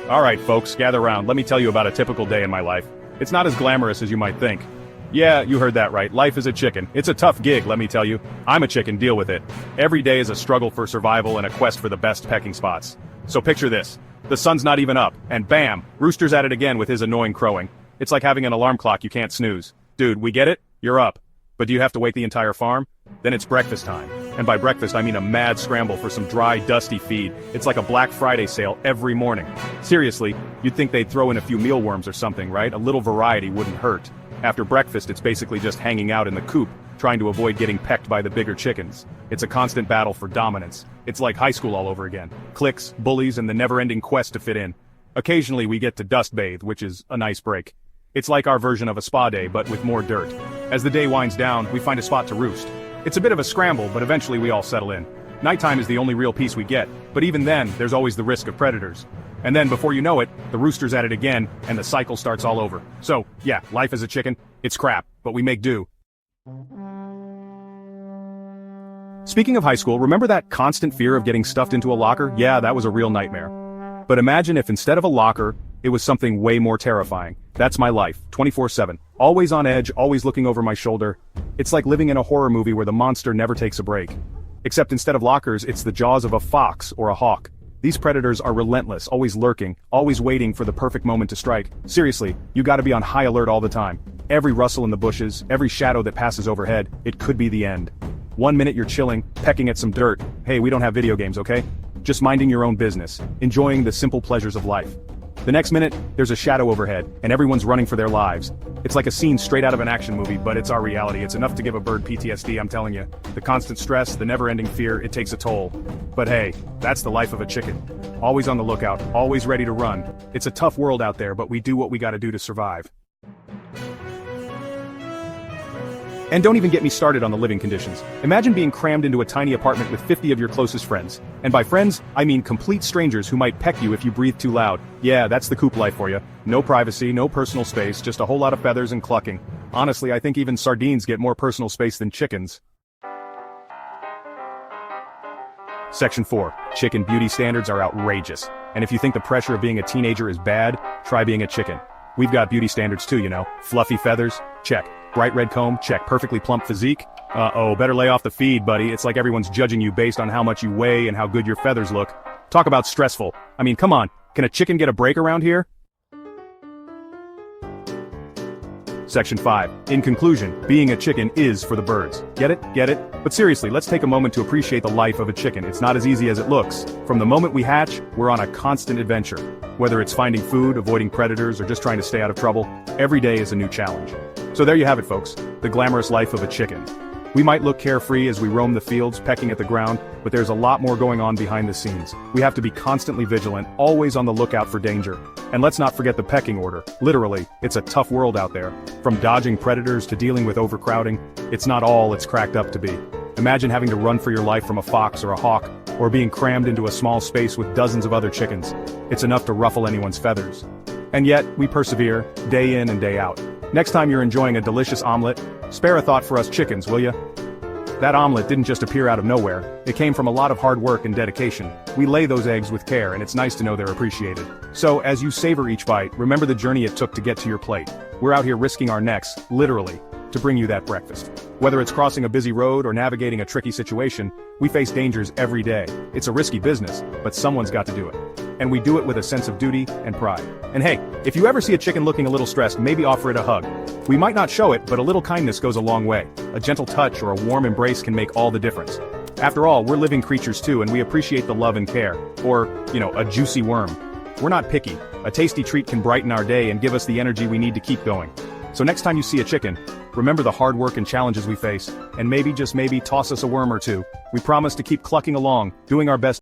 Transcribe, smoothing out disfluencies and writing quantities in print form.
Alright folks, gather round, let me tell you about a typical day in my life. It's not as glamorous as you might think. Yeah, you heard that right, life is a chicken. It's a tough gig, let me tell you. I'm a chicken, deal with it. Every day is a struggle for survival and a quest for the best pecking spots. So picture this. The sun's not even up, and bam, Rooster's at it again with his annoying crowing. It's like having an alarm clock you can't snooze. Dude, we get it? You're up. But do you have to wake the entire farm? Then it's breakfast time. And by breakfast I mean a mad scramble for some dry, dusty feed. It's like a Black Friday sale every morning. Seriously, you'd think they'd throw in a few mealworms or something, right? A little variety wouldn't hurt. After breakfast it's basically just hanging out in the coop, trying to avoid getting pecked by the bigger chickens. It's a constant battle for dominance. It's like high school all over again. Cliques, bullies, and the never-ending quest to fit in. Occasionally we get to dust bathe, which is a nice break. It's like our version of a spa day, but with more dirt. As the day winds down, we find a spot to roost. It's a bit of a scramble, but eventually we all settle in. Nighttime is the only real peace we get, but even then, there's always the risk of predators. And then, before you know it, the rooster's at it again, and the cycle starts all over. So, yeah, life as a chicken, it's crap, but we make do. Speaking of high school, remember that constant fear of getting stuffed into a locker? Yeah, that was a real nightmare. But imagine if instead of a locker, it was something way more terrifying. That's my life, 24/7. Always on edge, always looking over my shoulder. It's like living in a horror movie where the monster never takes a break. Except instead of lockers, it's the jaws of a fox or a hawk. These predators are relentless, always lurking, always waiting for the perfect moment to strike. Seriously, you gotta be on high alert all the time. Every rustle in the bushes, every shadow that passes overhead, it could be the end. 1 minute you're chilling, pecking at some dirt. Hey, we don't have video games, okay? Just minding your own business, enjoying the simple pleasures of life. The next minute, there's a shadow overhead, and everyone's running for their lives. It's like a scene straight out of an action movie, but it's our reality. It's enough to give a bird PTSD, I'm telling you. The constant stress, the never-ending fear, it takes a toll. But hey, that's the life of a chicken. Always on the lookout, always ready to run. It's a tough world out there, but we do what we gotta do to survive. And don't even get me started on the living conditions. Imagine being crammed into a tiny apartment with 50 of your closest friends. And by friends, I mean complete strangers who might peck you if you breathe too loud. Yeah, that's the coop life for you. No privacy, no personal space, just a whole lot of feathers and clucking. Honestly, I think even sardines get more personal space than chickens. Section 4. Chicken beauty standards are outrageous. And if you think the pressure of being a teenager is bad, try being a chicken. We've got beauty standards too, you know. Fluffy feathers? Check. Bright red comb? Check. Perfectly plump physique? Uh-oh, better lay off the feed, buddy. It's like everyone's judging you based on how much you weigh and how good your feathers look. Talk about stressful. I mean, come on. Can a chicken get a break around here? Section 5. In conclusion, being a chicken is for the birds. Get it? Get it? But seriously, let's take a moment to appreciate the life of a chicken. It's not as easy as it looks. From the moment we hatch, we're on a constant adventure. Whether it's finding food, avoiding predators, or just trying to stay out of trouble, every day is a new challenge. So there you have it, folks. The glamorous life of a chicken. We might look carefree as we roam the fields, pecking at the ground, but there's a lot more going on behind the scenes. We have to be constantly vigilant, always on the lookout for danger. And let's not forget the pecking order. Literally, it's a tough world out there. From dodging predators to dealing with overcrowding, it's not all it's cracked up to be. Imagine having to run for your life from a fox or a hawk, or being crammed into a small space with dozens of other chickens. It's enough to ruffle anyone's feathers. And yet, we persevere, day in and day out. Next time you're enjoying a delicious omelet, spare a thought for us chickens, will ya? That omelet didn't just appear out of nowhere. It came from a lot of hard work and dedication. We lay those eggs with care, and it's nice to know they're appreciated. So, as you savor each bite, remember the journey it took to get to your plate. We're out here risking our necks, literally, to bring you that breakfast. Whether it's crossing a busy road or navigating a tricky situation, we face dangers every day. It's a risky business, but someone's got to do it. And we do it with a sense of duty and pride. And hey, if you ever see a chicken looking a little stressed, maybe offer it a hug. We might not show it, but a little kindness goes a long way. A gentle touch or a warm embrace can make all the difference. After all, we're living creatures too, and we appreciate the love and care. Or, you know, a juicy worm. We're not picky. A tasty treat can brighten our day and give us the energy we need to keep going. So next time you see a chicken, remember the hard work and challenges we face, and maybe, just maybe, toss us a worm or two. We promise to keep clucking along, doing our best.